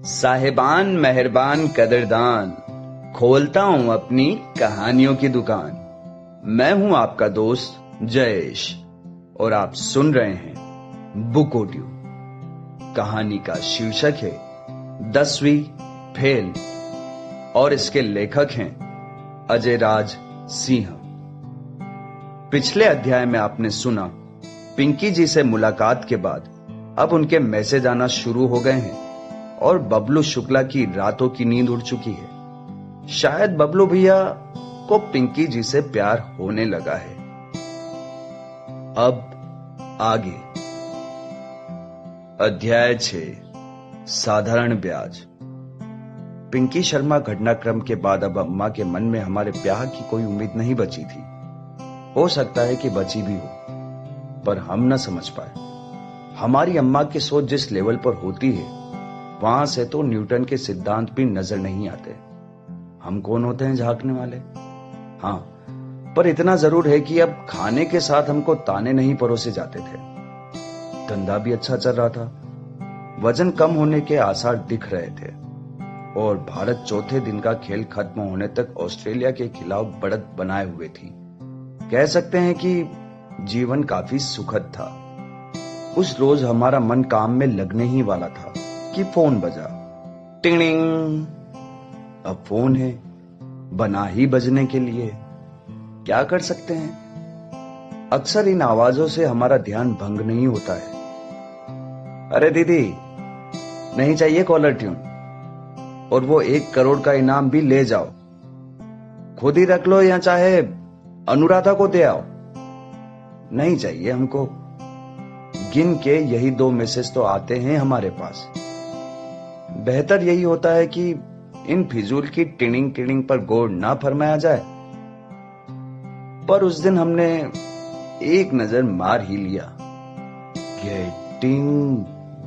साहिबान मेहरबान कदरदान, खोलता हूं अपनी कहानियों की दुकान। मैं हूं आपका दोस्त जयेश और आप सुन रहे हैं बुक ऑडियो। कहानी का शीर्षक है 10वीं फेल और इसके लेखक हैं अजय राज सिंह। पिछले अध्याय में आपने सुना पिंकी जी से मुलाकात के बाद अब उनके मैसेज आना शुरू हो गए हैं और बबलू शुक्ला की रातों की नींद उड़ चुकी है। शायद बबलू भैया को पिंकी जी से प्यार होने लगा है। अब आगे अध्याय 6 साधारण ब्याज। पिंकी शर्मा घटनाक्रम के बाद अब अम्मा के मन में हमारे ब्याह की कोई उम्मीद नहीं बची थी। हो सकता है कि बची भी हो, पर हम न समझ पाए। हमारी अम्मा की सोच जिस लेवल पर होती है वहां से तो न्यूटन के सिद्धांत भी नजर नहीं आते। हम कौन होते हैं झांकने वाले। हाँ, पर इतना जरूर है कि अब खाने के साथ हमको ताने नहीं परोसे जाते थे। धंधा भी अच्छा चल रहा था, वजन कम होने के आसार दिख रहे थे और भारत चौथे दिन का खेल खत्म होने तक ऑस्ट्रेलिया के खिलाफ बढ़त बनाए हुए थी। कह सकते हैं कि जीवन काफी सुखद था। उस रोज हमारा मन काम में लगने ही वाला था कि फोन बजा। टिंग। अब फोन है, बना ही बजने के लिए। क्या कर सकते हैं, अक्सर इन आवाजों से हमारा ध्यान भंग नहीं होता है। अरे दीदी, नहीं चाहिए कॉलर ट्यून, और वो 1 करोड़ का इनाम भी ले जाओ, खुद ही रख लो या चाहे अनुराधा को दे आओ। नहीं चाहिए हमको। गिन के यही 2 मैसेज तो आते हैं हमारे पास। बेहतर यही होता है कि इन फिजूल की टिनिंग टिनिंग पर गौर ना फरमाया जाए। पर उस दिन हमने एक नजर मार ही लिया। Getting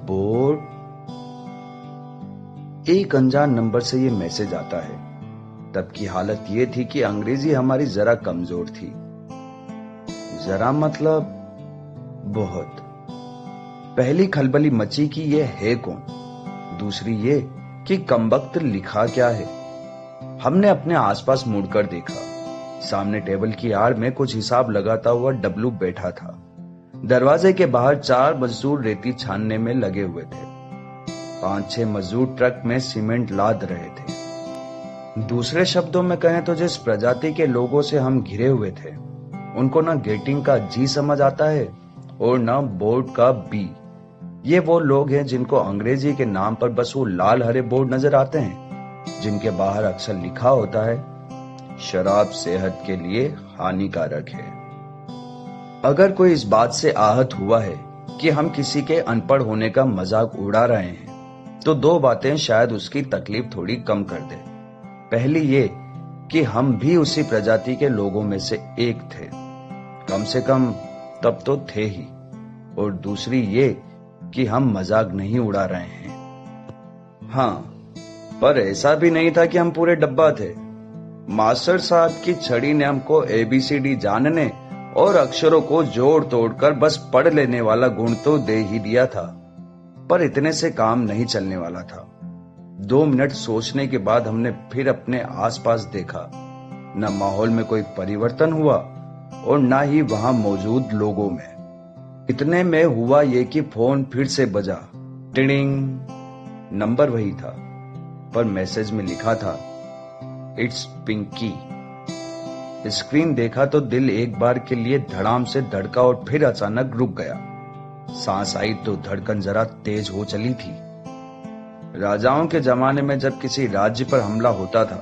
bored. एक अनजान नंबर से ये मैसेज आता है। तब की हालत ये थी कि अंग्रेजी हमारी जरा कमजोर थी। जरा मतलब बहुत। पहली खलबली मची कि ये है कौन, दूसरी ये कि कमबख्त लिखा क्या है। हमने अपने आसपास मुड़कर देखा। सामने टेबल की आड़ में कुछ हिसाब लगाता हुआ डब्लू बैठा था। दरवाजे के बाहर 4 मजदूर रेती छानने में लगे हुए थे। 5-6 मजदूर ट्रक में सीमेंट लाद रहे थे। दूसरे शब्दों में कहें तो जिस प्रजाति के लोगों से हम घिरे हुए थे उनको ना गेटिंग का जी समझ आता है और ना बोर्ड का बी। ये वो लोग हैं जिनको अंग्रेजी के नाम पर बस वो लाल हरे बोर्ड नजर आते हैं जिनके बाहर अक्सर लिखा होता है शराब सेहत के लिए हानिकारक है। अगर कोई इस बात से आहत हुआ है कि हम किसी के अनपढ़ होने का मजाक उड़ा रहे हैं तो 2 बातें शायद उसकी तकलीफ थोड़ी कम कर दे। पहली ये कि हम भी उसी प्रजाति के लोगों में से एक थे, कम से कम तब तो थे ही। और दूसरी ये कि हम मजाक नहीं उड़ा रहे हैं। हाँ, पर ऐसा भी नहीं था कि हम पूरे डब्बा थे। मास्टर साहब की छड़ी ने हमको ABCD जानने और अक्षरों को जोड़ तोड़कर बस पढ़ लेने वाला गुण तो दे ही दिया था, पर इतने से काम नहीं चलने वाला था। 2 मिनट सोचने के बाद हमने फिर अपने आसपास देखा। न माहौल में कोई परिवर्तन हुआ और न ही वहां मौजूद लोगों में। इतने में हुआ ये कि फोन फिर से बजा। टिडिंग। नंबर वही था, पर मैसेज में लिखा था इट्स पिंकी। स्क्रीन देखा तो दिल एक बार के लिए धड़ाम से धड़का और फिर अचानक रुक गया। सांस आई तो धड़कन जरा तेज हो चली थी। राजाओं के जमाने में जब किसी राज्य पर हमला होता था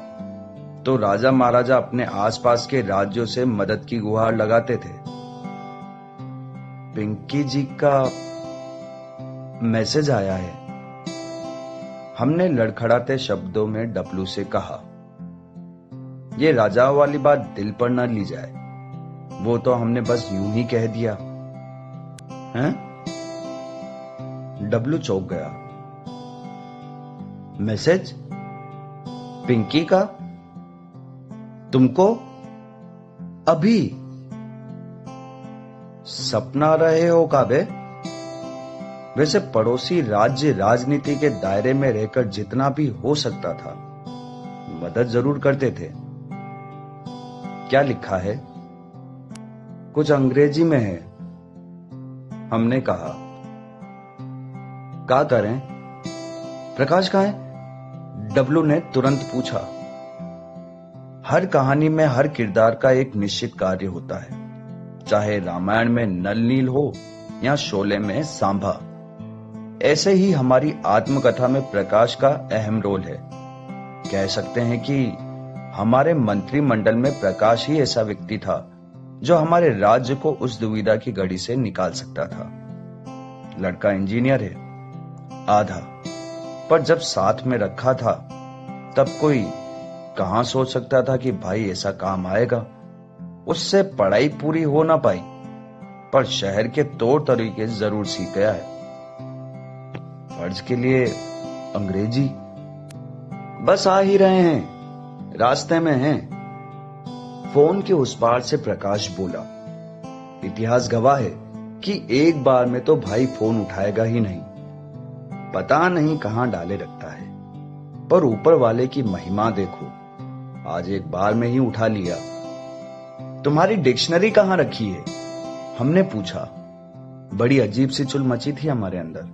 तो राजा महाराजा अपने आसपास के राज्यों से मदद की गुहार लगाते थे। पिंकी जी का मैसेज आया है, हमने लड़खड़ाते शब्दों में डब्लू से कहा। ये राजाओं वाली बात दिल पर न ली जाए, वो तो हमने बस यूं ही कह दिया। हैं? डब्लू चौंक गया। मैसेज पिंकी का? तुमको? अभी? सपना रहे हो काबे? वैसे पड़ोसी राज्य राजनीति के दायरे में रहकर जितना भी हो सकता था मदद जरूर करते थे। क्या लिखा है? कुछ अंग्रेजी में है। हमने कहा, क्या करें? प्रकाश कहाँ है? डब्लू ने तुरंत पूछा। हर कहानी में हर किरदार का एक निश्चित कार्य होता है, चाहे रामायण में नल नील हो या शोले में सांभा। ऐसे ही हमारी आत्मकथा में प्रकाश का अहम रोल है। कह सकते हैं कि हमारे मंत्रिमंडल में प्रकाश ही ऐसा व्यक्ति था जो हमारे राज्य को उस दुविधा की घड़ी से निकाल सकता था। लड़का इंजीनियर है, आधा, पर जब साथ में रखा था तब कोई कहां सोच सकता था कि भाई ऐसा काम आएगा। उससे पढ़ाई पूरी हो ना पाई, पर शहर के तौर तरीके जरूर सीख गया है। फर्ज के लिए अंग्रेजी। बस आ ही रहे हैं, रास्ते में हैं। फोन के उस पार से प्रकाश बोला। इतिहास गवाह है कि एक बार में तो भाई फोन उठाएगा ही नहीं, पता नहीं कहां डाले रखता है। पर ऊपर वाले की महिमा देखो, आज एक बार में ही उठा लिया। तुम्हारी डिक्शनरी कहां रखी है? हमने पूछा। बड़ी अजीब सी चुल मची थी हमारे अंदर,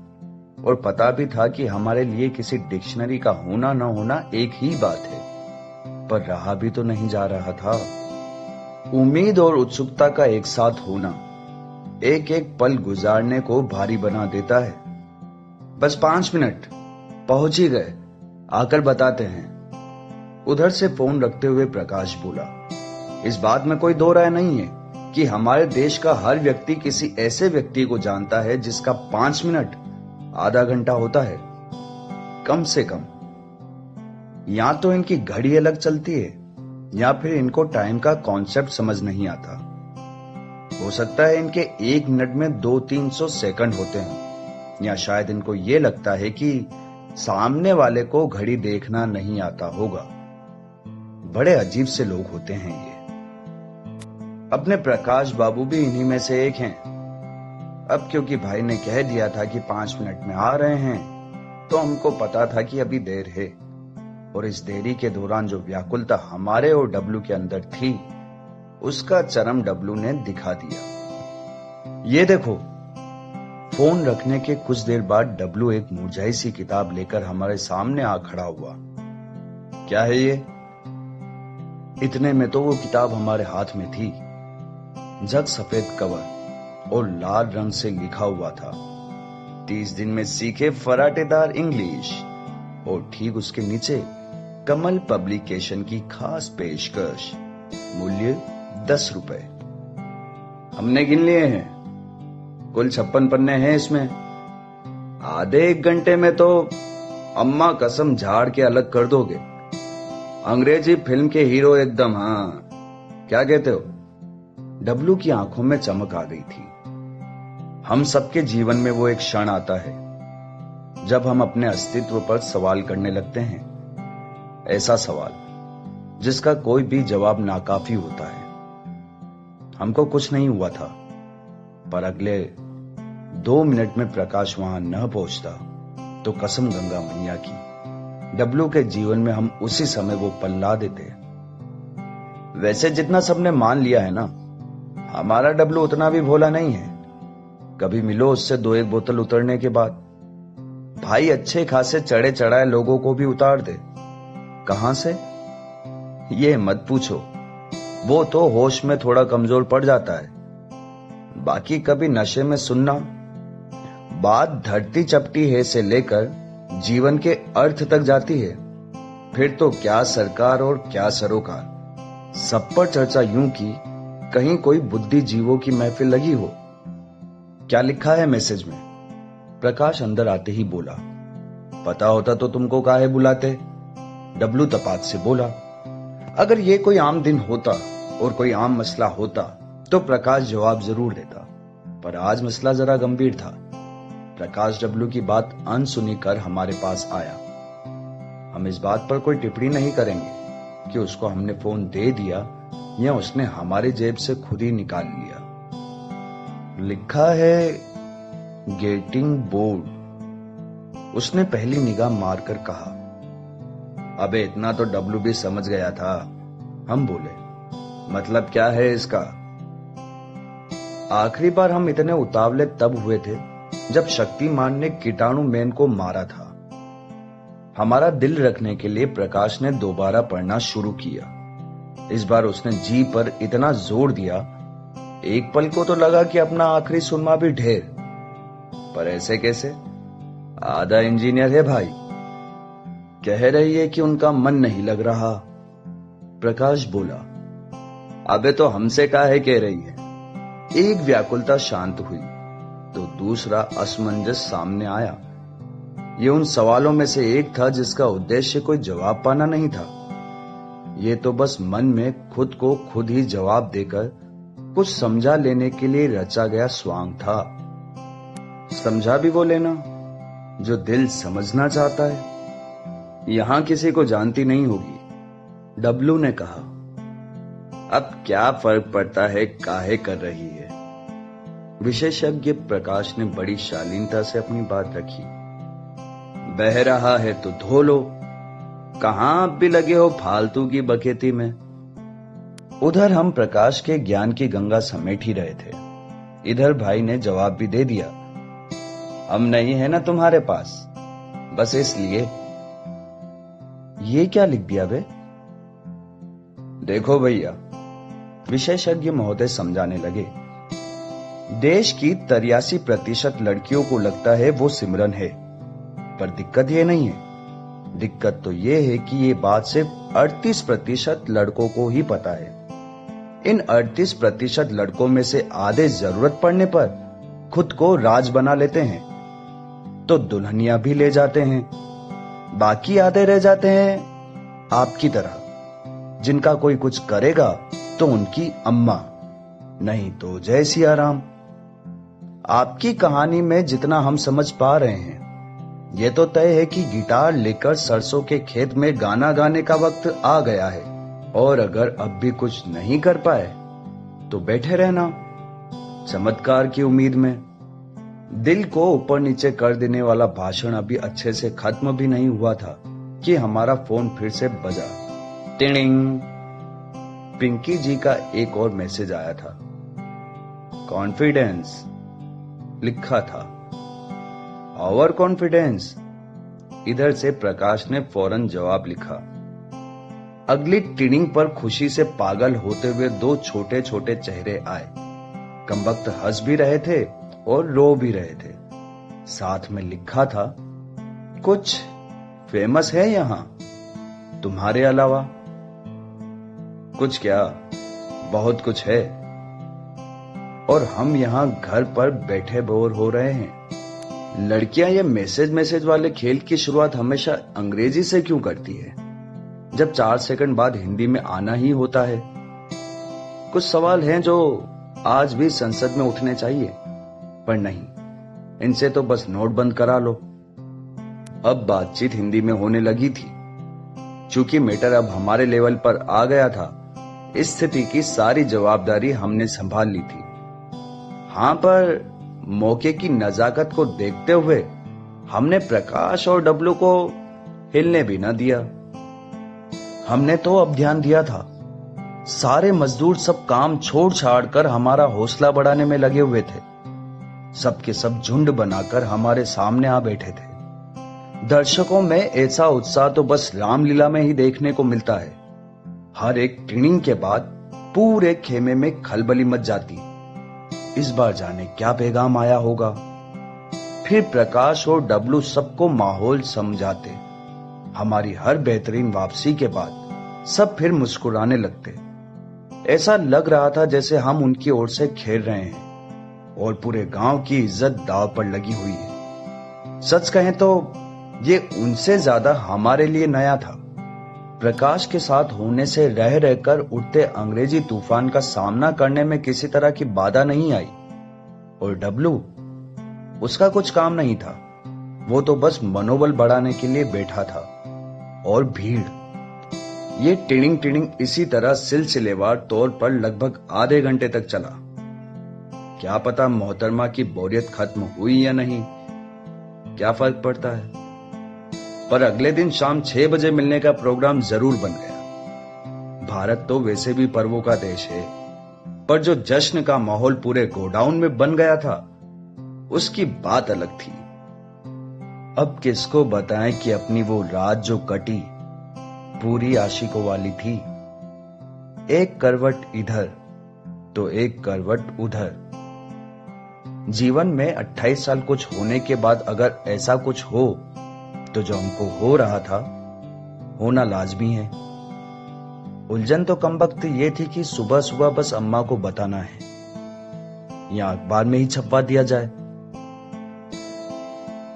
और पता भी था कि हमारे लिए किसी डिक्शनरी का होना न होना एक ही बात है, पर रहा भी तो नहीं जा रहा था। उम्मीद और उत्सुकता का एक साथ होना एक एक पल गुजारने को भारी बना देता है। बस 5 मिनट, पहुंच ही गए, आकर बताते हैं। उधर से फोन रखते हुए प्रकाश बोला। इस बात में कोई दो राय नहीं है कि हमारे देश का हर व्यक्ति किसी ऐसे व्यक्ति को जानता है जिसका 5 मिनट आधा घंटा होता है, कम से कम। या तो इनकी घड़ी अलग चलती है या फिर इनको टाइम का कॉन्सेप्ट समझ नहीं आता। हो सकता है इनके 1 मिनट में 200-300 सेकंड होते हैं, या शायद इनको ये लगता है कि सामने वाले को घड़ी देखना नहीं आता होगा। बड़े अजीब से लोग होते हैं ये। अपने प्रकाश बाबू भी इन्हीं में से एक हैं। अब क्योंकि भाई ने कह दिया था कि 5 मिनट में आ रहे हैं, तो हमको पता था कि अभी देर है। और इस देरी के दौरान जो व्याकुलता हमारे और डब्लू के अंदर थी, उसका चरम डब्लू ने दिखा दिया। ये देखो। फोन रखने के कुछ देर बाद डब्लू एक मुरझाई सी किताब लेकर हमारे सामने आ खड़ा हुआ। क्या है ये? इतने में तो वो किताब हमारे हाथ में थी। जग सफेद कवर और लाल रंग से लिखा हुआ था, 30 दिन में सीखे फराटेदार इंग्लिश। और ठीक उसके नीचे कमल पब्लिकेशन की खास पेशकश, मूल्य 10 रुपए। हमने गिन लिए हैं, कुल 56 पन्ने हैं इसमें। आधे 1 घंटे में तो अम्मा कसम झाड़ के अलग कर दोगे। अंग्रेजी फिल्म के हीरो एकदम। हाँ, क्या कहते हो? डब्लू की आंखों में चमक आ गई थी। हम सबके जीवन में वो एक क्षण आता है जब हम अपने अस्तित्व पर सवाल करने लगते हैं। ऐसा सवाल जिसका कोई भी जवाब नाकाफी होता है। हमको कुछ नहीं हुआ था, पर अगले 2 मिनट में प्रकाश वहां न पहुंचता तो कसम गंगा मैया की, डब्लू के जीवन में हम उसी समय वो पल ला देते। वैसे जितना सबने मान लिया है ना, हमारा डब्लू उतना भी भोला नहीं है। कभी मिलो उससे 2-1 बोतल उतरने के बाद, भाई अच्छे खासे चढ़े चढ़ाए लोगों को भी उतार दे। कहां से? ये मत पूछो, वो तो होश में थोड़ा कमजोर पड़ जाता है। बाकी कभी नशे में सुनना, बात धरती चपटी है से लेकर जीवन के अर्थ तक जाती है। फिर तो क्या सरकार और क्या सरोकार, सब पर चर्चा यूं की कहीं कोई बुद्धिजीवों की महफिल लगी हो। क्या लिखा है मैसेज में? प्रकाश अंदर आते ही बोला। पता होता तो तुमको काहे बुलाते? डब्लू तपात से बोला। अगर ये कोई आम दिन होता और कोई आम मसला होता तो प्रकाश जवाब जरूर देता, पर आज मसला जरा गंभीर था। प्रकाश डब्लू की बात अनसुनी कर हमारे पास आया। हम इस बात पर कोई टिप्पणी नहीं करेंगे कि उसको हमने फोन दे दिया या उसने हमारी जेब से खुद ही निकाल लिया। लिखा है गेटिंग बोर्ड, उसने पहली निगाह मारकर कहा। अबे इतना तो डब्लू भी समझ गया था। हम बोले, मतलब क्या है इसका? आखिरी बार हम इतने उतावले तब हुए थे जब शक्तिमान ने कीटाणु मैन को मारा था। हमारा दिल रखने के लिए प्रकाश ने दोबारा पढ़ना शुरू किया। इस बार उसने जी पर इतना जोर दिया, एक पल को तो लगा कि अपना आखिरी सुरमा भी ढेर। पर ऐसे कैसे? आधा इंजीनियर है भाई। कह रही है कि उनका मन नहीं लग रहा। प्रकाश बोला, अबे तो हमसे काहे कह रही है? एक व्याकुलता शांत हुई तो दूसरा असमंजस सामने आया। ये उन सवालों में से एक था जिसका उद्देश्य कोई जवाब पाना नहीं था। ये तो बस मन में खुद को खुद ही जवाब देकर कुछ समझा लेने के लिए रचा गया स्वांग था। समझा भी वो लेना जो दिल समझना चाहता है। यहां किसी को जानती नहीं होगी, डब्लू ने कहा। अब क्या फर्क पड़ता है काहे कर रही है? विशेषज्ञ प्रकाश ने बड़ी शालीनता से अपनी बात रखी। बह रहा है तो धो लो, कहां आप भी लगे हो फालतू की बकेती में। उधर हम प्रकाश के ज्ञान की गंगा समेट ही रहे थे। इधर भाई ने जवाब भी दे दिया, हम नहीं है ना तुम्हारे पास, बस इसलिए। ये क्या लिख दिया बे? देखो भैया, विशेषज्ञ महोदय समझाने लगे, देश की 83% लड़कियों को लगता है वो सिमरन है, पर दिक्कत ये नहीं है। दिक्कत तो ये है कि ये बात सिर्फ 38% लड़कों को ही पता है। इन 38% लड़कों में से आधे जरूरत पड़ने पर खुद को राज बना लेते हैं तो दुल्हनिया भी ले जाते हैं। बाकी आधे रह जाते हैं आपकी तरह, जिनका कोई कुछ करेगा तो उनकी अम्मा, नहीं तो जय सिया राम। आपकी कहानी में जितना हम समझ पा रहे हैं, यह तो तय है कि गिटार लेकर सरसों के खेत में गाना गाने का वक्त आ गया है, और अगर अब भी कुछ नहीं कर पाए तो बैठे रहना चमत्कार की उम्मीद में। दिल को ऊपर नीचे कर देने वाला भाषण अभी अच्छे से खत्म भी नहीं हुआ था कि हमारा फोन फिर से बजा। टिंग। पिंकी जी का एक और मैसेज आया था। कॉन्फिडेंस लिखा था। ओवर कॉन्फिडेंस, इधर से प्रकाश ने फौरन जवाब लिखा। अगली टिनिंग पर खुशी से पागल होते हुए 2 छोटे छोटे चेहरे आए। कमबख्त हंस भी रहे थे और रो भी रहे थे। साथ में लिखा था, कुछ फेमस है यहां तुम्हारे अलावा? कुछ क्या, बहुत कुछ है, और हम यहां घर पर बैठे बोर हो रहे हैं। लड़कियां ये मैसेज वाले खेल की शुरुआत हमेशा अंग्रेजी से क्यों करती है, जब 4 सेकंड बाद हिंदी में आना ही होता है? कुछ सवाल हैं जो आज भी संसद में उठने चाहिए, पर नहीं, इनसे तो बस नोट बंद करा लो। अब बातचीत हिंदी में होने लगी थी। चूंकि मैटर अब हमारे लेवल पर आ गया था, इस स्थिति की सारी जवाबदारी हमने संभाल ली थी। हां, पर मौके की नजाकत को देखते हुए हमने प्रकाश और डब्लू को हिलने भी न दिया। हमने तो अब ध्यान दिया था। सारे मजदूर सब काम छोड़ छाड़ कर हमारा हौसला बढ़ाने में लगे हुए थे। सबके सब झुंड बनाकर हमारे सामने आ बैठे थे। दर्शकों में ऐसा उत्साह तो बस रामलीला में ही देखने को मिलता है। हर एक ट्रेनिंग के बाद पूरे खेमे में खलबली मच जाती। इस बार जाने क्या पैगाम आया होगा। फिर प्रकाश और डब्लू सबको माहौल समझाते। हमारी हर बेहतरीन वापसी के बाद सब फिर मुस्कुराने लगते। ऐसा लग रहा था जैसे हम उनकी ओर से खेल रहे हैं और पूरे गांव की इज्जत दांव पर लगी हुई है। सच कहें तो ये उनसे ज्यादा हमारे लिए नया था। प्रकाश के साथ होने से रह रहकर उठते अंग्रेजी तूफान का सामना करने में किसी तरह की बाधा नहीं आई। और डब्लू, उसका कुछ काम नहीं था, वो तो बस मनोबल बढ़ाने के लिए बैठा था। और भीड़, ये टिनिंग इसी तरह सिलसिलेवार तौर पर लगभग आधे घंटे तक चला। क्या पता मोहतरमा की बोरियत खत्म हुई या नहीं, क्या फर्क पड़ता है। पर अगले दिन शाम 6 बजे मिलने का प्रोग्राम जरूर बन गया। भारत तो वैसे भी पर्वों का देश है, पर जो जश्न का माहौल पूरे गोडाउन में बन गया था, उसकी बात अलग थी। अब किसको बताएं कि अपनी वो रात जो कटी पूरी आशिकों वाली थी। एक करवट इधर तो एक करवट उधर। जीवन में 28 साल कुछ होने के बाद अगर ऐसा कुछ हो तो जो हमको हो रहा था होना लाजमी है। उलझन तो कमबख्त ये थी कि सुबह सुबह बस अम्मा को बताना है या अखबार में ही छपवा दिया जाए।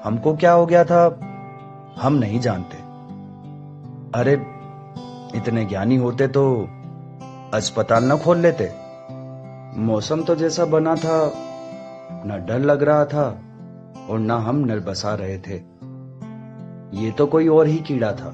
हमको क्या हो गया था हम नहीं जानते। अरे इतने ज्ञानी होते तो अस्पताल न खोल लेते। मौसम तो जैसा बना था, न डर लग रहा था और न हम नरबसा रहे थे। ये तो कोई और ही कीड़ा था।